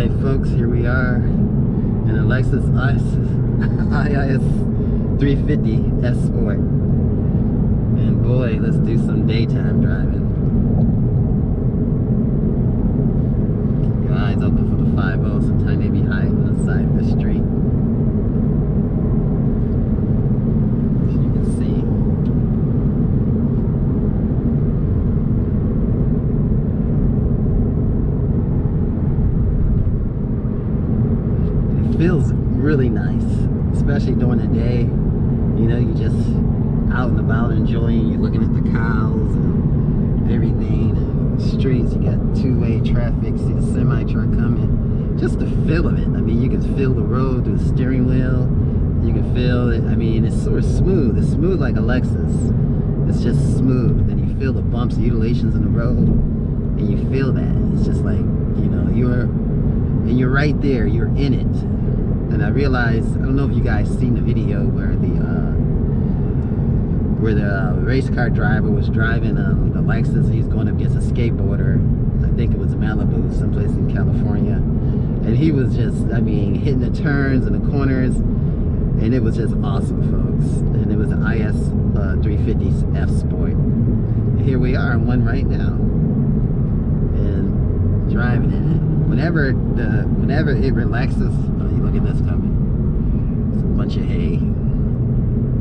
Alright folks, here we are in a Lexus IS 350 S Sport. And boy, let's do some daytime driving. Keep your eyes open for the 5-0, sometimes they be hiding on the side of the street. As you can see. Feels really nice, especially during the day. You know, you just out and about enjoying, you're looking at the cows and everything, and streets, you got two-way traffic, see the semi truck coming, just the feel of it. I mean, you can feel the road through the steering wheel, you can feel it. I mean, it's sort of smooth. It's smooth like a Lexus. It's just smooth, and you feel the bumps, the undulations in the road, and you feel that. It's just like, you know, you're right there, you're in it. And I realized, I don't know if you guys seen the video where the race car driver was driving the Lexus. He's going up against a skateboarder. I think it was Malibu, someplace in California. And he was just, I mean, hitting the turns and the corners. And it was just awesome, folks. And it was an IS 350 F Sport. And here we are in one right now. And driving in it. Whenever it relaxes, oh, you look at this coming. It's a bunch of hay.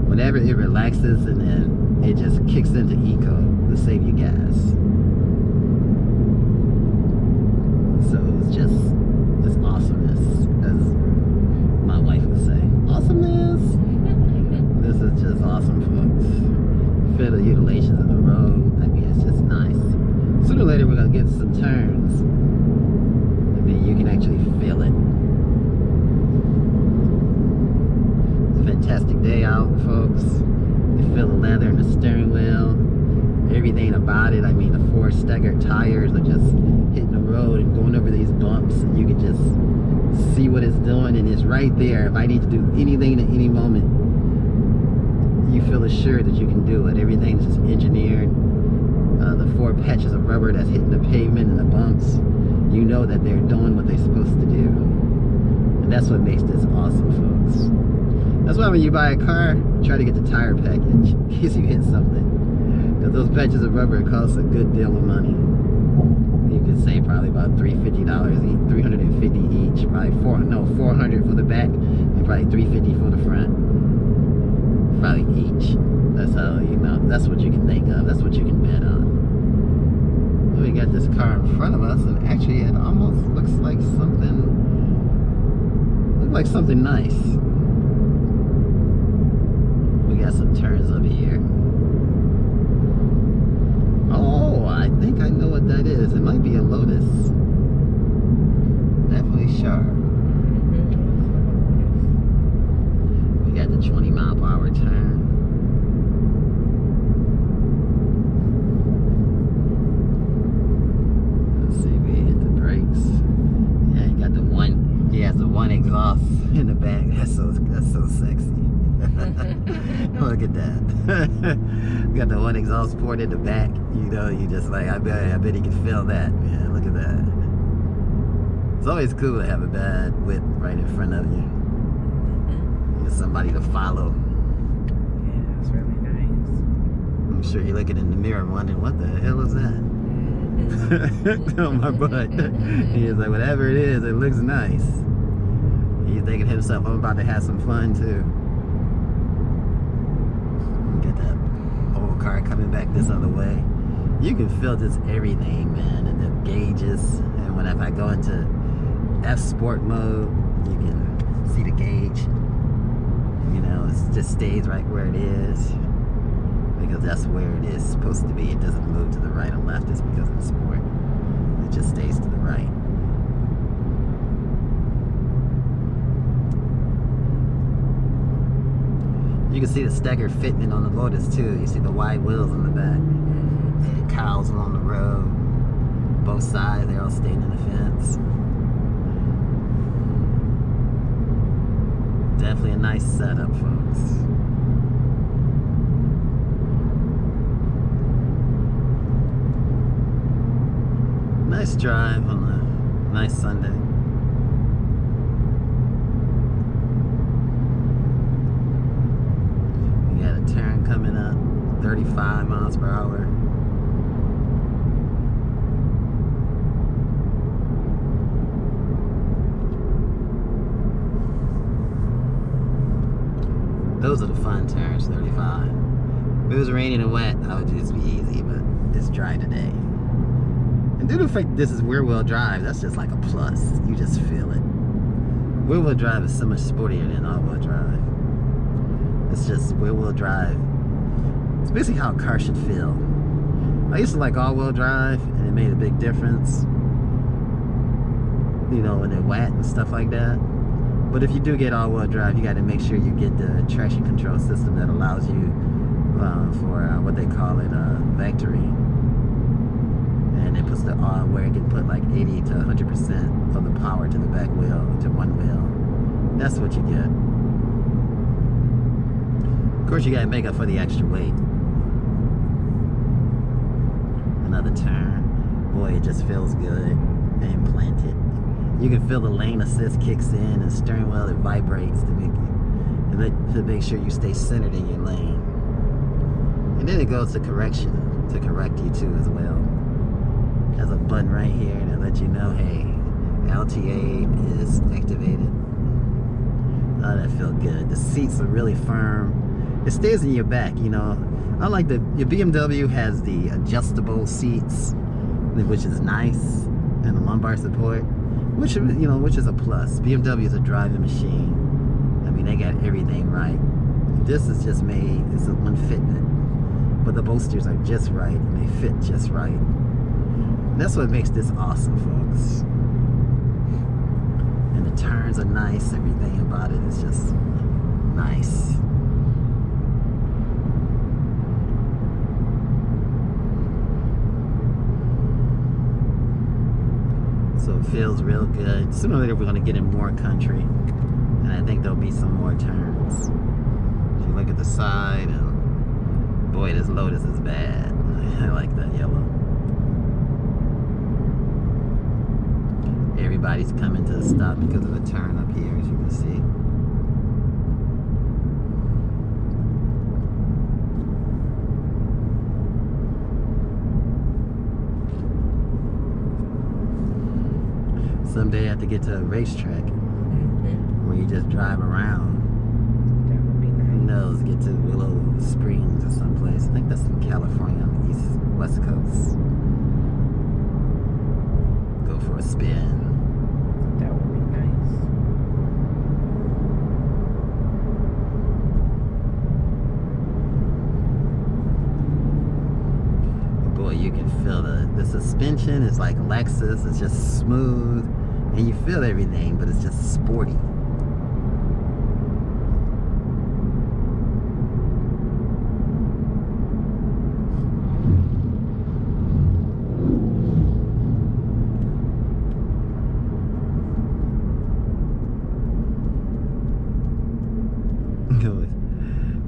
Whenever it relaxes and then it just kicks into eco to save you gas. So it's awesomeness, as my wife would say. Awesomeness. This is just awesome, folks. Feel the undulations of the road. I mean, it's just nice. Sooner or later, we're gonna get some turns. You can actually feel it. It's a fantastic day out, folks. You feel the leather in the steering wheel, everything about it. I mean, the 4 staggered tires are just hitting the road and going over these bumps, and you can just see what it's doing, and it's right there. If I need to do anything at any moment, you feel assured that you can do it. Everything's just engineered. The 4 patches of rubber that's hitting the pavement and the bumps, you know that they're doing what they're supposed to do. And that's what makes this awesome, folks. That's why when you buy a car, try to get the tire package in case you hit something. Because those patches of rubber cost a good deal of money. You could say probably about $350 each, $350 each, probably 400 for the back, and probably $350 for the front. Probably each. That's how, you know, that's what you can think of. That's what you can bet on. We got this car in front of us, and actually it almost looks like something nice. We got some turns up here. Oh, I think I know what that is. It might be a Lotus. Definitely sharp. We got the 20-mile-per-hour turn. The one exhaust in the back. That's so sexy. Look at that. Got the one exhaust port in the back. You know, you just like, I bet he can feel that, man. Look at that. It's always cool to have a bad whip right in front of you. There's somebody to follow. Yeah, it's really nice. I'm sure you're looking in the mirror wondering, what the hell is that? On my butt. He's like, whatever it is, it looks nice. He's thinking to himself, I'm about to have some fun too. Get that old car coming back this other way. You can feel just everything, man, and the gauges. And if I go into F Sport mode, you can see the gauge. You know, it just stays right where it is. Because that's where it is supposed to be. It doesn't move to the right or left. It's because of the Sport. It just stays to the right. You can see the staggered fitment on the Lotus too. You see the wide wheels on the back. And cows along the road. Both sides, they're all staying in the fence. Definitely a nice setup, folks. Nice drive on a nice Sunday. miles per hour. Those are the fun turns, 35. If it was raining and wet, I would just be easy, but it's dry today. And due to the fact this is rear-wheel drive, that's just like a plus. You just feel it. Rear-wheel drive is so much sportier than all-wheel drive. It's just rear-wheel drive. It's basically how a car should feel. I used to like all-wheel drive, and it made a big difference. You know, when they're wet and stuff like that. But if you do get all-wheel drive, you got to make sure you get the traction control system that allows you for what they call it, vectoring. And it puts the where it can put like 80 to 100% of the power to the back wheel, to one wheel. That's what you get. Of course, you got to make up for the extra weight. Another turn. Boy, it just feels good and planted. You can feel the lane assist kicks in and steering wheel it vibrates to make sure you stay centered in your lane. And then it goes to correction to correct you too as well. There's a button right here to let you know, hey, LTA is activated. Oh, that feels good. The seats are really firm. It stays in your back, you know. Unlike your BMW has the adjustable seats, which is nice, and the lumbar support. Which, you know, which is a plus. BMW is a driving machine. I mean, they got everything right. This is just made, it's a one fitment. But the bolsters are just right, and they fit just right. And that's what makes this awesome, folks. And the turns are nice, everything about it is just nice. So it feels real good. Sooner or later we're going to get in more country, and I think there'll be some more turns. If you look at the side, boy, this Lotus is bad. I like that yellow. Everybody's coming to a stop because of the turn up here, as you can see. Someday I have to get to a racetrack where you just drive around. That would be nice. Who knows, get to Willow Springs or someplace. I think that's in California on the west coast. Go for a spin. That would be nice. Boy, you can feel the suspension. It's like Lexus. It's just smooth. And you feel everything, but it's just sporty.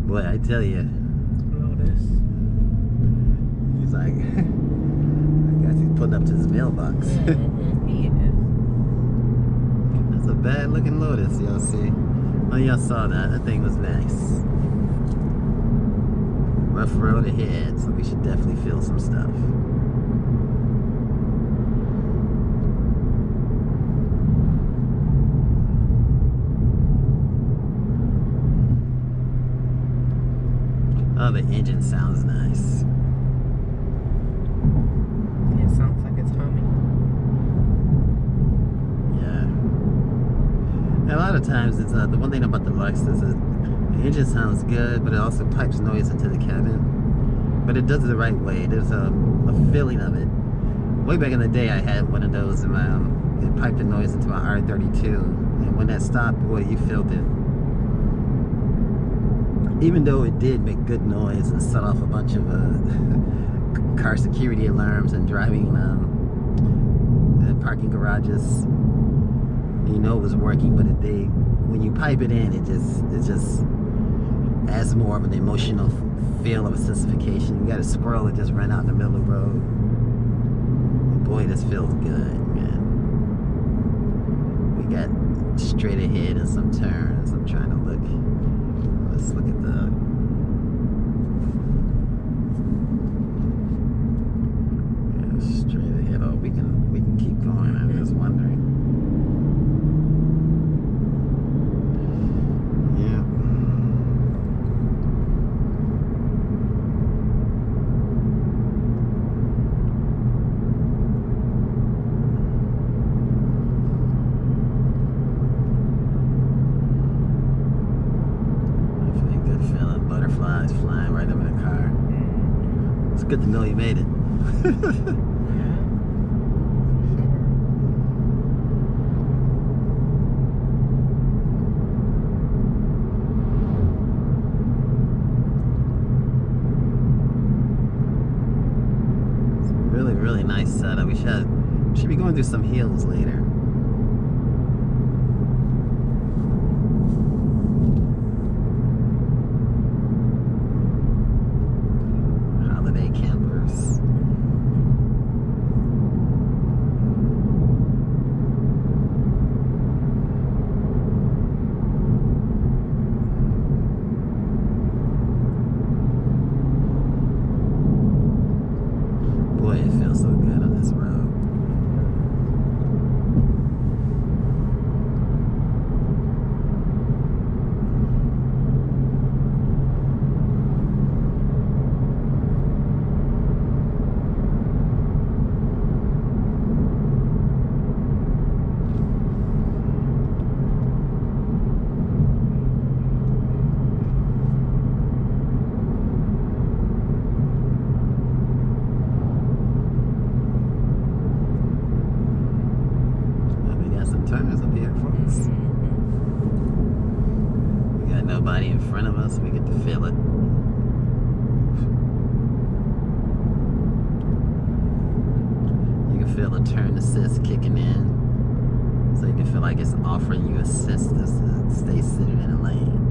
Boy, I tell you. Lotus. He's like, I guess he's putting up to his mailbox. He is. That's a bad looking Lotus, y'all see. Oh, y'all saw that. That thing was nice. Rough road ahead, so we should definitely feel some stuff. Oh, the engine sounds nice. It sounds like it's humming. Yeah. And a lot of times, it's the one thing about the Lexus is the engine sounds good, but it also pipes noise into the cabin. But it does it the right way. There's a feeling of it. Way back in the day, I had one of those, and it piped the noise into my R32. And when that stopped, boy, you felt it. Even though it did make good noise and set off a bunch of car security alarms and driving parking garages, you know it was working. But when you pipe it in, it just adds more of an emotional feel of a intensification. You got a squirrel that just ran out in the middle of the road. And boy, this feels good, man. We got straight ahead and some turns. I'm trying to look. Let's look at good to know you made it. Really nice setup. We should be going through some hills later. Holiday campers. Boy, it feels so good on this road. Turners up here, folks. We got nobody in front of us. We get to feel it. You can feel the turn assist kicking in, so you can feel like it's offering you assist to stay centered in a lane.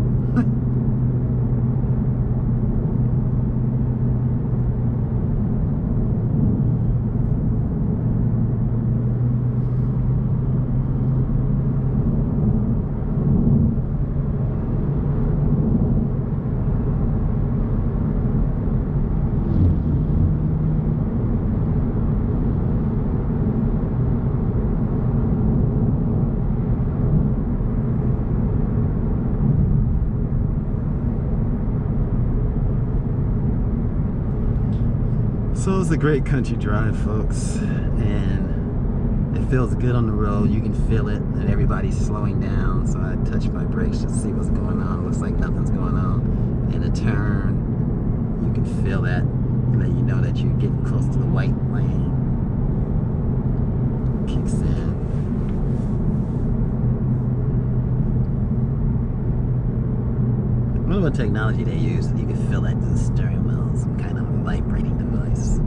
So it's a great country drive, folks, and it feels good on the road. You can feel it, and everybody's slowing down. So I touch my brakes to see what's going on. Looks like nothing's going on. In a turn, you can feel that, and then you know that you're getting close to the white lane. Kicks in. I don't know what technology they use, and you can feel that through the steering wheel, some kind of vibrating device.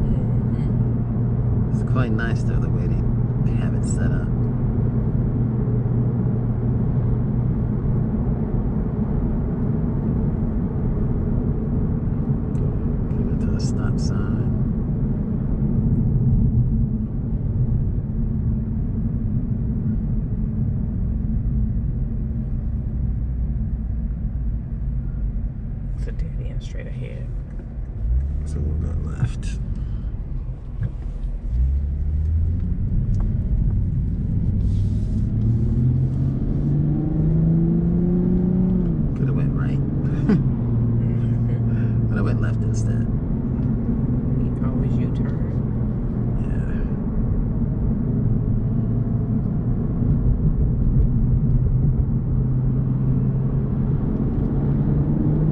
It's quite nice though, the way they have it set up. Coming to the stop sign. It's a dead end straight ahead. So we'll go left. Could have went right. But I went left instead. Always U-turn. Yeah.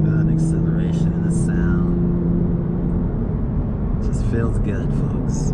Got an acceleration and a sound. Just feels good, folks.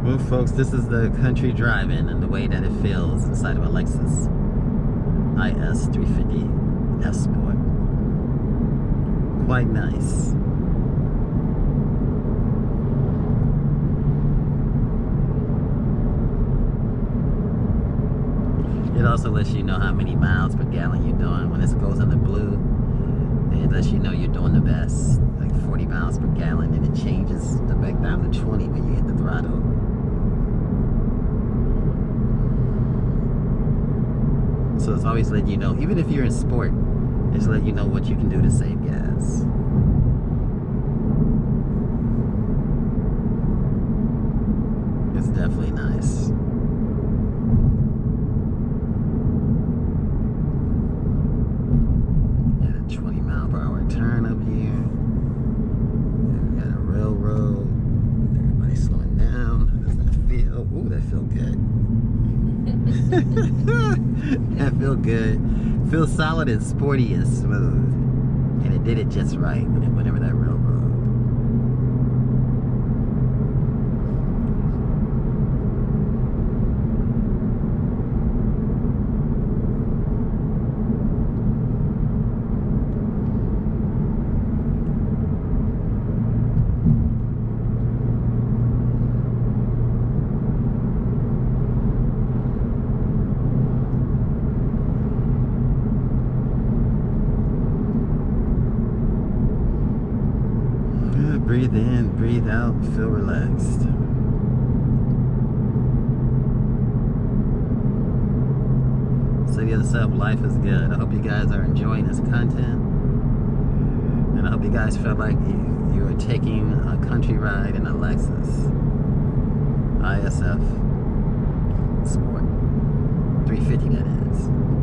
Well, folks, this is the country driving and the way that it feels inside of a Lexus IS 350 F Sport. quite nice. It also lets you know how many miles per gallon you're doing. When it goes in the blue, it lets you know you're doing the best, like 40 miles per gallon, and it changes back down to 20 when you hit the throttle. So it's always letting you know, even if you're in sport, it's letting you know what you can do to save gas. It's definitely nice. Turn up here. And we got a railroad. Everybody slowing down. How does that feel? Ooh, that feel good. That feel good. Feels solid and sporty and smooth. And it did it just right when it went over that railroad. Breathe in, breathe out, feel relaxed. So to yourself, life is good. I hope you guys are enjoying this content. And I hope you guys feel like you are taking a country ride in a Lexus ISF Sport 350, that is.